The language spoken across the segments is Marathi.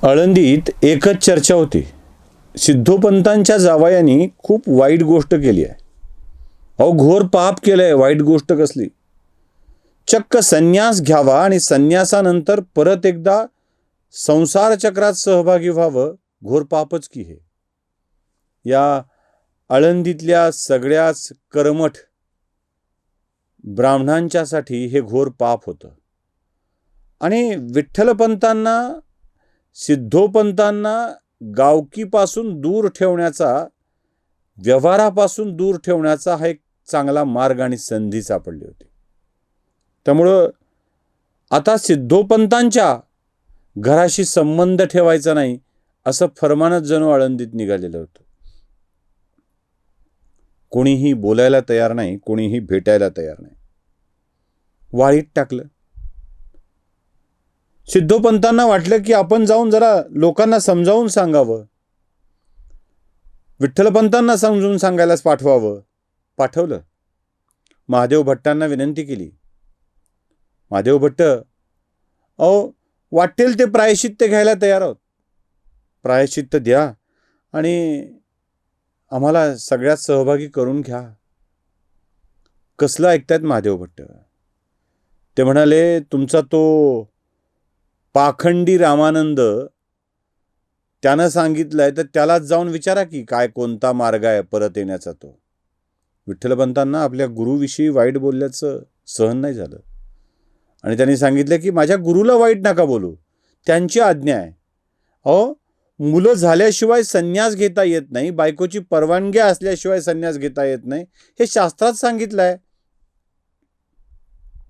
आळंदीत एकच चर्चा होती. सिद्धोपंतांच्या जावयांनी खूप वाईट गोष्ट केली आहे. अहो, घोर पाप केलंय. वाईट गोष्ट कसली? चक्क संन्यास घ्यावा आणि संन्यासानंतर परत एकदा संसार चक्रात सहभागी व्हावं. घोर पापच की हे. या आळंदीतल्या सगळ्याच कर्मठ ब्राह्मणांच्यासाठी हे घोर पाप होतं. आणि विठ्ठलपंतांना, सिद्धोपंतांना गावकीपासून दूर ठेवण्याचा, व्यवहारापासून दूर ठेवण्याचा हा एक चांगला मार्ग आणि संधी सापडली होती. त्यामुळं आता सिद्धोपंतांच्या घराशी संबंध ठेवायचा नाही असं फरमानच जणू आळंदीत निघालेलं होतं. कोणीही बोलायला तयार नाही, कोणीही भेटायला तयार नाही. वाळीत टाकलं. सिद्धोपंतांना वाटलं की आपण जाऊन जरा लोकांना समजावून सांगावं, विठ्ठलपंतांना समजून सांगायलाच पाठवावं. पाठवलं. महादेव भट्टांना विनंती केली. महादेव भट्ट, अहो, वाटेल ते प्रायश्चित्त घ्यायला तयार आहोत. प्रायश्चित्त द्या आणि आम्हाला सगळ्यात सहभागी करून घ्या. कसलं ऐकतायत महादेव भट्ट? ते म्हणाले, तुमचा तो पाखंडी रामानंद त्यानं सांगितलंय तर त्यालाच जाऊन विचारा की काय कोणता मार्ग आहे परत येण्याचा. तो विठ्ठलपंतांना आपल्या गुरुविषयी वाईट बोलल्याचं सहन नाही झालं आणि त्यांनी सांगितलं की माझ्या गुरुला वाईट नका बोलू, त्यांची आज्ञा आहे. अहो, मुलं झाल्याशिवाय संन्यास घेता येत नाही, बायकोची परवानगी असल्याशिवाय संन्यास घेता येत नाही, हे शास्त्रात सांगितलं आहे.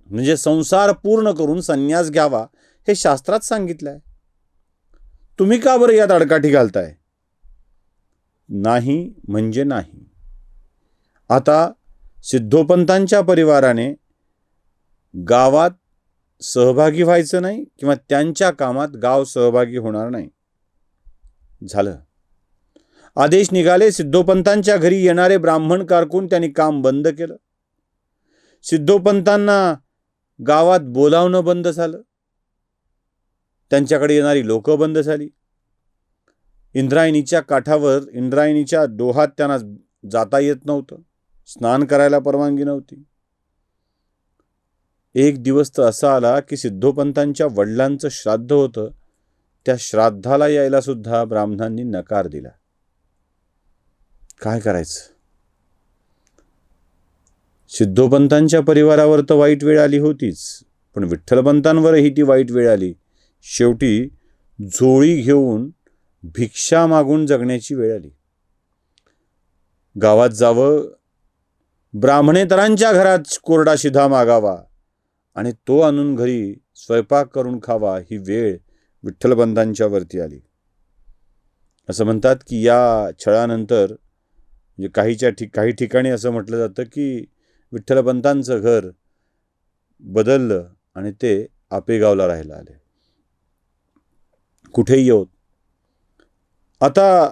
म्हणजे संसार पूर्ण करून संन्यास घ्यावा हे शास्त्रात सांगितलं आहे. तुम्ही का बरं यात अडकाठी घालताय? नाही म्हणजे नाही. आता सिद्धोपंतांच्या परिवाराने गावात सहभागी व्हायचं नाही किंवा त्यांच्या कामात गाव सहभागी होणार नाही. झालं. आदेश निघाले. सिद्धोपंतांच्या घरी येणारे ब्राह्मण कारकून त्यांनी काम बंद केलं. सिद्धोपंतांना गावात बोलावणं बंद झालं. त्यांच्याकडे येणारी लोक बंद झाली. इंद्रायणीच्या काठावर, इंद्रायणीच्या डोहात त्यांना जाता येत नव्हतं. स्नान करायला परवानगी नव्हती. एक दिवस तर असा आला की सिद्धोपंतांच्या वडिलांचं श्राद्ध होतं. त्या श्राद्धाला यायला सुद्धा ब्राह्मणांनी नकार दिला. काय करायचं? सिद्धोपंतांच्या परिवारावर तर वाईट वेळ आली होतीच, पण विठ्ठलपंतांवरही ती वाईट वेळ आली. शेवटी झोळी घेऊन भिक्षा मागून जगण्याची वेळ आली. गावात जावं, ब्राह्मणेतरांच्या घरात कोरडा शिधा मागावा आणि तो आणून घरी स्वयंपाक करून खावा, ही वेळ विठ्ठलपंतांच्या वरती आली. असं म्हणतात की या छळानंतर म्हणजे काही ठिकाणी असं म्हटलं जातं की विठ्ठलपंतांचं घर बदललं आणि ते आपेगावला राहायला आले. कुठेही येऊत. आता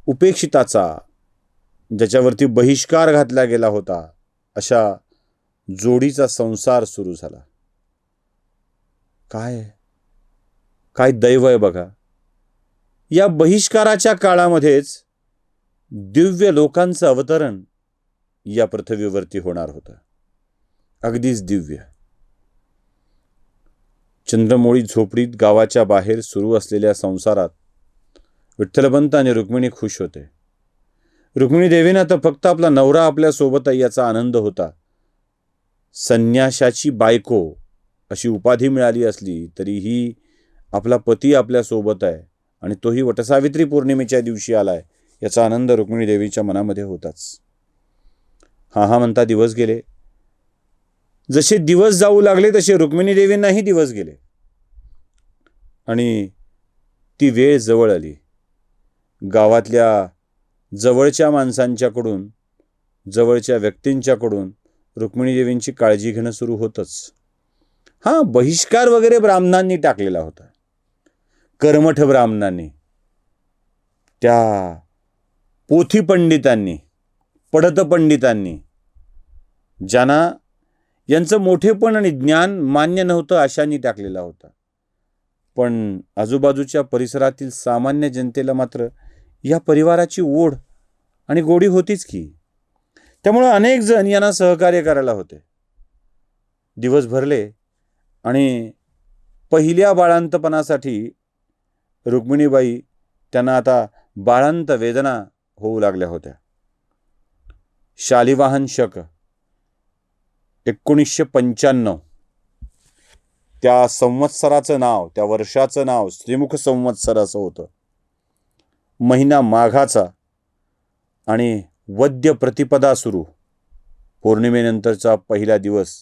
उपेक्षिताचा, ज्याच्यावरती बहिष्कार घातला गेला होता, अशा जोडीचा संसार सुरू झाला. काय दैव आहे बघा. या बहिष्काराच्या काळामध्येच दिव्य लोकांचं अवतरण या पृथ्वीवरती होणार होतं. अगदीच दिव्य. चंद्रमोळी झोपडीत गावाच्या बाहेर सुरू असलेल्या संसारात विठ्ठलपंत आणि रुक्मिणी खुश होते. रुक्मिणी देवीनं तर फक्त आपला नवरा आपल्या सोबत आहे याचा आनंद होता. संन्याशाची बायको अशी उपाधी मिळाली असली तरीही आपला पती आपल्या सोबत आहे आणि तोही वटसावित्री पौर्णिमेच्या दिवशी आलाय याचा आनंद रुक्मिणी देवीच्या मनामध्ये होताच. हा म्हणता दिवस गेले. जसे दिवस जाऊ लागले तसे रुक्मिणी देवींनाही दिवस गेले आणि ती वेळ जवळ आली. गावातल्या जवळच्या माणसांच्याकडून, जवळच्या व्यक्तींच्याकडून रुक्मिणी देवींची काळजी घेणं सुरू होतंच. बहिष्कार वगैरे ब्राह्मणांनी टाकलेला होता. कर्मठ ब्राह्मणांनी, त्या पोथी पंडितांनी, पढत पंडितांनी, ज्यांना यांचं मोठेपण आणि ज्ञान मान्य नव्हतं अशांनी टाकलेला होता. पण आजूबाजूच्या परिसरातील सामान्य जनतेला मात्र या परिवाराची ओढ आणि गोडी होतीच की. त्यामुळं अनेक जण यांना सहकार्य करायला होते. दिवस भरले आणि पहिल्या बाळांतपणासाठी रुक्मिणीबाई त्यांना आता बाळांत वेदना होऊ लागल्या होत्या. शालिवाहन शक 1995 त्या संवत्सराचं नाव, त्या वर्षाचं नाव श्रीमुख संवत्सर असं होतं. महिना माघाचा आणि वद्य प्रतिपदा सुरू. पौर्णिमेनंतरचा पहिला दिवस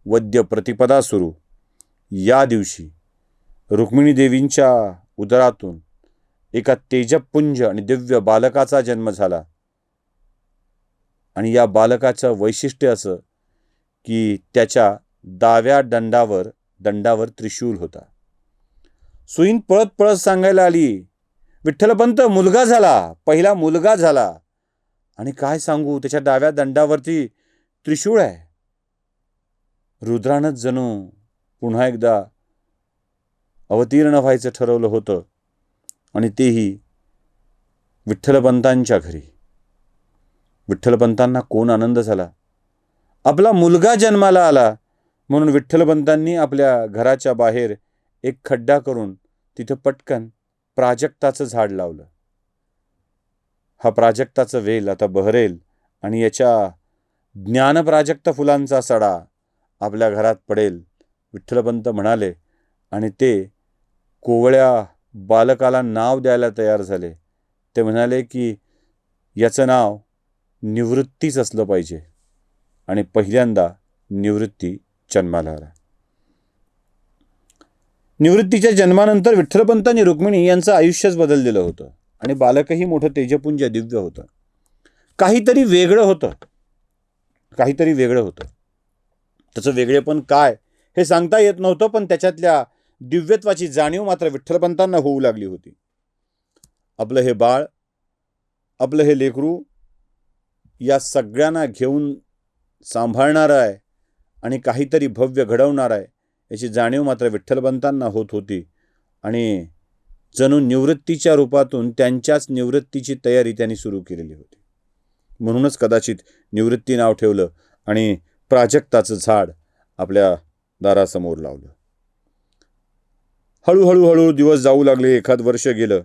वद्य प्रतिपदा सुरू. या दिवशी रुक्मिणी देवींच्या उदरातून एका तेजपुंज आणि दिव्य बालकाचा जन्म झाला. आणि या बालकाचं वैशिष्ट्य असं की त्याच्या डाव्या दंडावर त्रिशूल होता. सुईन पळत पळत सांगायला आली, विठ्ठलपंत मुलगा झाला, पहिला मुलगा झाला. आणि काय सांगू, त्याच्या डाव्या दंडावरती त्रिशूळ आहे. रुद्रानंच जणू पुन्हा एकदा अवतीर्ण व्हायचं ठरवलं होतं आणि तेही विठ्ठलपंतांच्या घरी. विठ्ठलपंतांना कोण आनंद झाला. आपला मुलगा जन्माला आला म्हणून विठ्ठलपंतांनी आपल्या घराच्या बाहेर एक खड्डा करून तिथं पटकन प्राजक्ताचं झाड लावलं. हा प्राजक्ताचं वेल आता बहरेल आणि याच्या ज्ञानप्राजक्त फुलांचा सडा आपल्या घरात पडेल, विठ्ठलपंत म्हणाले. आणि ते कोवळ्या बालकाला नाव द्यायला तयार झाले. ते म्हणाले की याचं नाव निवृत्तीच असलं पाहिजे. आणि पहिल्यांदा निवृत्ती जन्माला आला. निवृत्तीच्या जन्मानंतर विठ्ठलपंत आणि रुक्मिणी यांचं आयुष्यच बदललेलं होतं आणि बालकही मोठं तेजपुंज दिव्य होतं. काहीतरी वेगळं होतं. त्याचं वेगळेपण काय हे सांगता येत नव्हतं, पण त्याच्यातल्या दिव्यत्वाची जाणीव मात्र विठ्ठलपंतांना होऊ लागली होती. आपलं हे बाळ, आपलं हे लेकरू या सगळ्यांना घेऊन सांभाळणार आहे आणि काहीतरी भव्य घडवणार आहे याची जाणीव मात्र विठ्ठलपंतांना होत होती. आणि जणू निवृत्तीच्या रूपातून त्यांच्याच निवृत्तीची तयारी त्यांनी सुरू केलेली होती. म्हणूनच कदाचित निवृत्ती नाव ठेवलं आणि प्राजक्ताचं झाड आपल्या दारासमोर लावलं. हळूहळू दिवस जाऊ लागले. एखाद वर्ष गेलं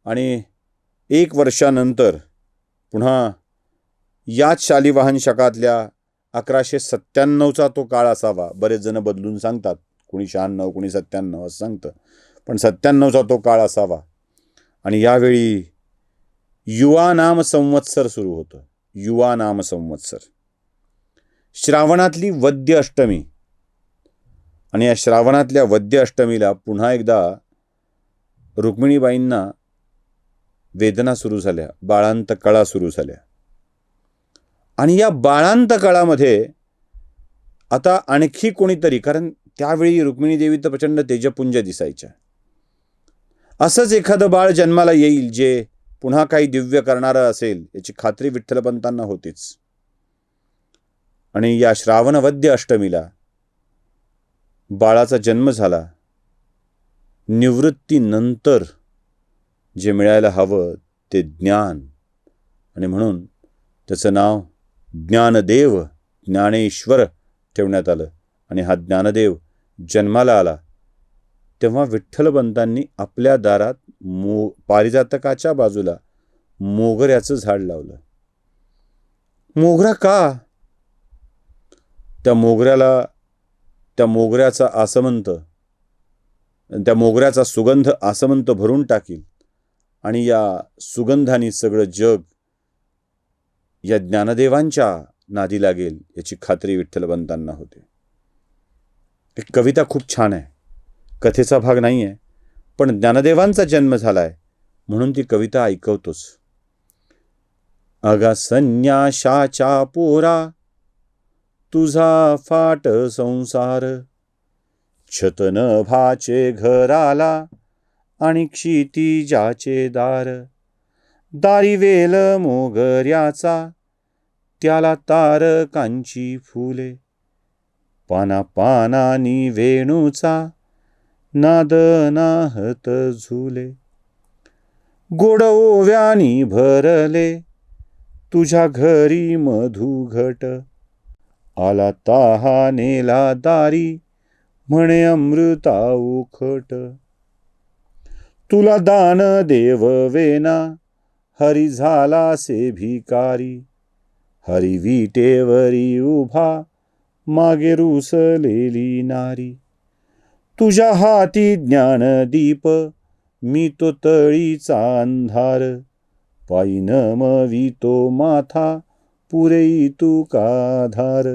आणि 1 वर्षानंतर पुन्हा याच शालिवाहन शकातल्या 1197चा तो काळ असावा. बरेच जण बदलून सांगतात, कोणी 96 कोणी 97 असं सांगतं, पण 97चा तो काळ असावा. आणि यावेळी युवा नाम संवत्सर सुरू होतं. युवा नाम संवत्सर, श्रावणातली वद्य अष्टमी. आणि या श्रावणातल्या वद्य अष्टमीला पुन्हा एकदा रुक्मिणीबाईंना वेदना सुरू झाल्या, बाळांत कळा सुरू झाल्या. आणि या बाळांत काळामध्ये आता आणखी कोणीतरी, कारण त्यावेळी रुक्मिणी देवी तर प्रचंड तेजपुंज दिसायच्या, असंच एखादं बाळ जन्माला येईल जे पुन्हा काही दिव्य करणारं असेल याची खात्री विठ्ठलपंतांना होतीच. आणि या श्रावणवद्य अष्टमीला बाळाचा जन्म झाला. निवृत्तीनंतर जे मिळायला हवं ते ज्ञान, आणि म्हणून त्याचं नाव ज्ञानदेव, ज्ञानेश्वर ठेवण्यात आलं. आणि हा ज्ञानदेव जन्माला आला तेव्हा विठ्ठलपंतांनी आपल्या दारात पारिजातकाच्या बाजूला मोगऱ्याचं झाड लावलं. मोगरा का? त्या मोगऱ्याचा सुगंध आसमंत भरून टाकील आणि या सुगंधाने सगळं जग या ज्ञानदेवांच्या नादी लागेल याची खात्री विठ्ठलपंतांना होते. एक कविता खूप छान आहे, कथेचा भाग नाही आहे, पण ज्ञानदेवांचा जन्म झालाय म्हणून ती कविता ऐकवतोच. अगा संन्याशाच्या पोरा तुझा फाट संसार, छतन भाचे घराला आणि क्षितिजाचे दार. दारी वेल मोगऱ्याचा त्याला तारकांची फुले, पाना पानानी वेणूचा नाद नाहत झुले. गोड ओव्यानी भरले तुझ्या घरी मधुघट. आला तहानेला दारी म्हणे अमृता उखट. तुला दान देव वेना हरी झालासे भिकारी. हरी विटेवरी उभा मागे रुसलेली नारी. तुझ्या हाती ज्ञानदीप मी तो तळीचा अंधार. पायी नमवितो माथा पुरेई तू काधार.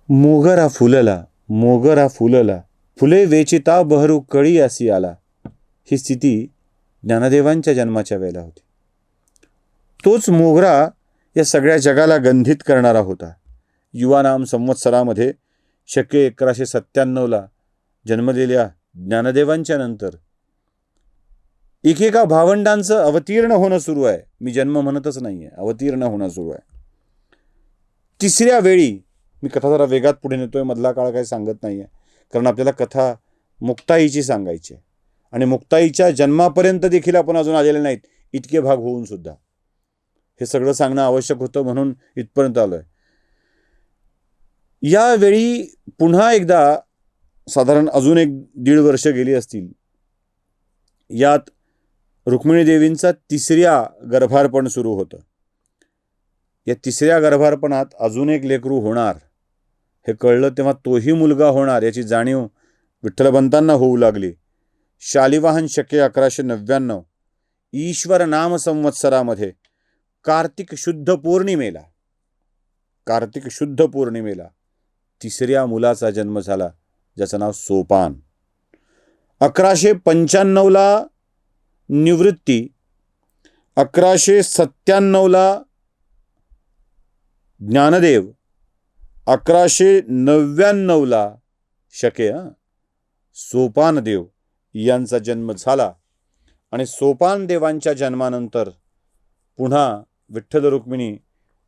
मोगरा फुलला मोगरा फुलला फुले वेचिता बहरू कळी असी आला. ही स्थिती ज्ञानदेवांच्या जन्माच्या वेळेला होती. तोच मोगरा या सगळ्या जगाला गंधित करणारा होता. युवानाम संवत्सरामध्ये शके 1197 जन्मलेल्या ज्ञानदेवांच्या नंतर एकेका भावंडांचं अवतीर्ण होणं सुरू आहे. मी जन्म म्हणतच नाहीये, अवतीर्ण होणं सुरू आहे. तिसऱ्या वेळी मी कथा जरा वेगात पुढे नेतोय, मधला काळ काही सांगत नाहीये, कारण आपल्याला कथा मुक्ताईची सांगायची आहे. आणि मुक्ताईच्या जन्मापर्यंत देखील आपण अजून आलेले नाहीत, इतके भाग होऊन सुद्धा हे सगळं सांगणं आवश्यक होतं, म्हणून इथपर्यंत आलोय. यावेळी पुन्हा एकदा साधारण अजून 1-1.5 वर्ष गेली असतील. यात रुक्मिणी देवींचा तिसऱ्या गर्भारपण सुरू होतं. या तिसऱ्या गर्भारपणात अजून एक लेकरू होणार हे कळलं तेव्हा तोही मुलगा होणार याची जाणीव विठ्ठलबंतांना होऊ लागली. शालिवाहन शके 1199 ईश्वर नाम संवत्सरामध्ये कार्तिक शुद्ध पौर्णिमेला तिसऱ्या मुलाचा जन्म झाला, ज्याचं नाव सोपान. 1195 निवृत्ती, 1197 ज्ञानदेव, 1199 शके सोपानदेव यांचा जन्म झाला. आणि सोपान देवांच्या जन्मानंतर पुन्हा विठ्ठल रुक्मिणी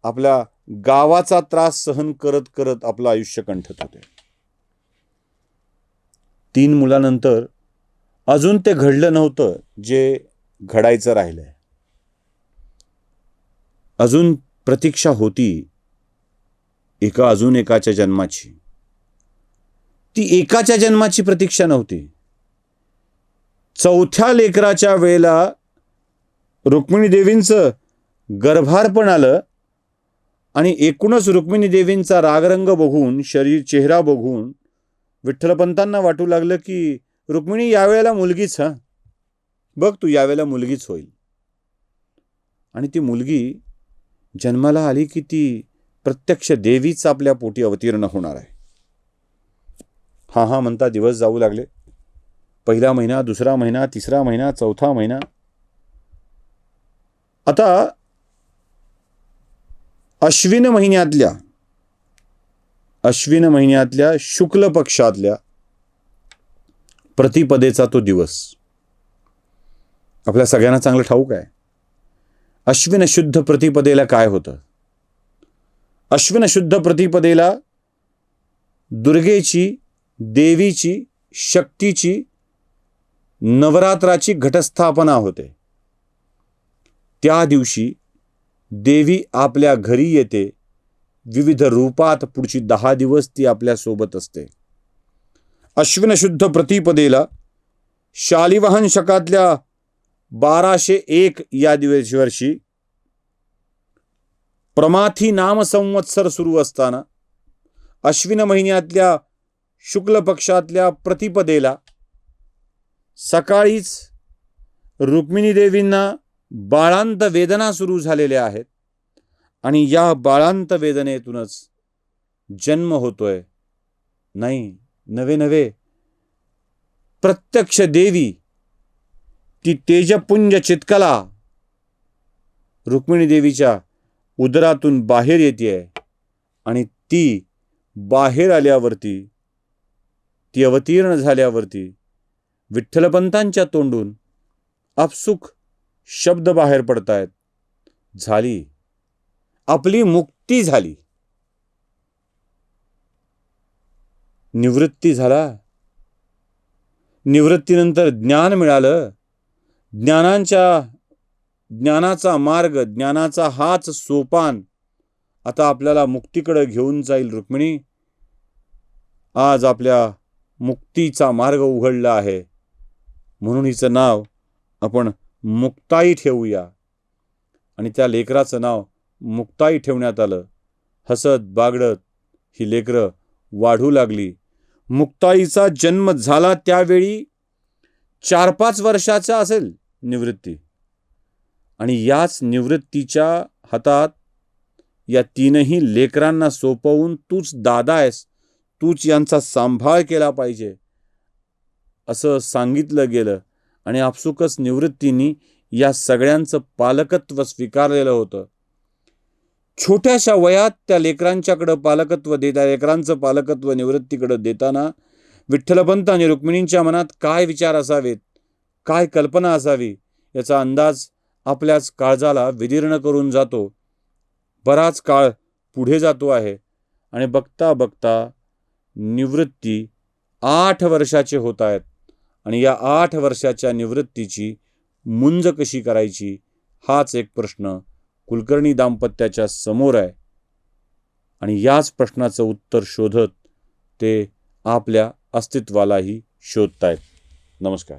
आपल्या गावाचा त्रास सहन करत करत आपलं आयुष्य कंठत होते. 3 मुलानंतर अजून ते घडलं नव्हतं जे घडायचं राहिलंय. अजून प्रतीक्षा होती अजून एकाच्या जन्माची. ती एकाच्या जन्माची प्रतीक्षा नव्हती. 4थ्या लेकराच्या वेळेला रुक्मिणी देवींचं गर्भारपण आलं आणि एकूणच रुक्मिणी देवींचा रागरंग बघून, चेहरा बघून विठ्ठलपंतांना वाटू लागलं की रुक्मिणी यावेळेला मुलगीच, बघ तू यावेळेला मुलगीच होईल. आणि ती मुलगी जन्माला आली की ती प्रत्यक्ष देवीच आपल्या पोटी अवतीर्ण होणार आहे. हा म्हणता दिवस जाऊ लागले. 1 महिना, 2 महिना, 3 महिना, 4 महिना. आता अश्विन महिन्यातल्या शुक्ल पक्षातल्या प्रतिपदेचा तो दिवस आपल्या सगळ्यांना चांगलं ठाऊक आहे. अश्विन शुद्ध प्रतिपदेला काय होतं? अश्विन शुद्ध प्रतिपदेला दुर्गेची, देवीची, शक्तीची नवरात्राची घटस्थापना होते. त्या दिवशी देवी आपल्या घरी येते. विविध रूपात पुढची 10 दिवस ती आपल्या सोबत असते. अश्विन शुद्ध प्रतिपदेला शालिवाहन शकातल्या 1201 या वर्षी प्रमाथी नाम संवत्सर सुरू असताना अश्विन महिन्यातल्या शुक्ल पक्षातल्या प्रतिपदेला सकाळीच रुक्मिणी देवींना बाळांत वेदना सुरू झालेल्या आहेत. आणि या बाळांत वेदनेतूनच जन्म होतोय. नाही, नवे प्रत्यक्ष देवी ती तेजपुंज चित्कला रुक्मिणी देवीच्या उदरातून बाहेर येते. आणि ती बाहेर आल्यावरती, ती अवतीर्ण झाल्यावरती विठ्ठलपंतांच्या तोंडून आपसुक शब्द बाहेर पडतायत, झाली, आपली मुक्ती झाली, निवृत्ती झाला, निवृत्तीनंतर ज्ञान मिळालं. ज्ञानाचा मार्ग, ज्ञानाचा हाच सोपान आता आपल्याला मुक्तीकडे घेऊन जाईल. रुक्मिणी, आज आपल्या मुक्तीचा मार्ग उघडला आहे, म्हणून हिचं नाव आपण मुक्ताई ठेवूया. आणि त्या लेकराचं नाव मुक्ताई ठेवण्यात आलं. हसत बागडत ही लेकरं वाढू लागली. मुक्ताईचा जन्म झाला त्यावेळी 4-5 वर्षाचा असेल निवृत्ती. आणि याच निवृत्तीच्या हातात या 3ही लेकरांना सोपवून तूच दादा आहेस, तूच यांचा सांभाळ केला पाहिजे असं सांगितलं गेलं. आणि आपसुकच निवृत्तींनी या सगळ्यांचं पालकत्व स्वीकारलेलं होतं. छोट्याशा वयात त्या लेकरांच्याकडं लेकरांचं पालकत्व निवृत्तीकडे देताना विठ्ठलपंत आणि रुक्मिणींच्या मनात काय विचार असावेत, काय कल्पना असावी, याचा अंदाज आपल्याच काळजाला विदीर्ण करून जातो. बराच काळ पुढे जातो आहे आणि बघता बघता निवृत्ती 8 वर्षाचे होत आहेत. आणि या 8 वर्षाच्या निवृत्तीची मुंज कशी करायची, हाच एक प्रश्न कुलकर्णी दाम्पत्याच्या समोर आहे. आणि याच प्रश्नाचं उत्तर शोधत ते आपल्या अस्तित्वालाही शोधतायत. नमस्कार.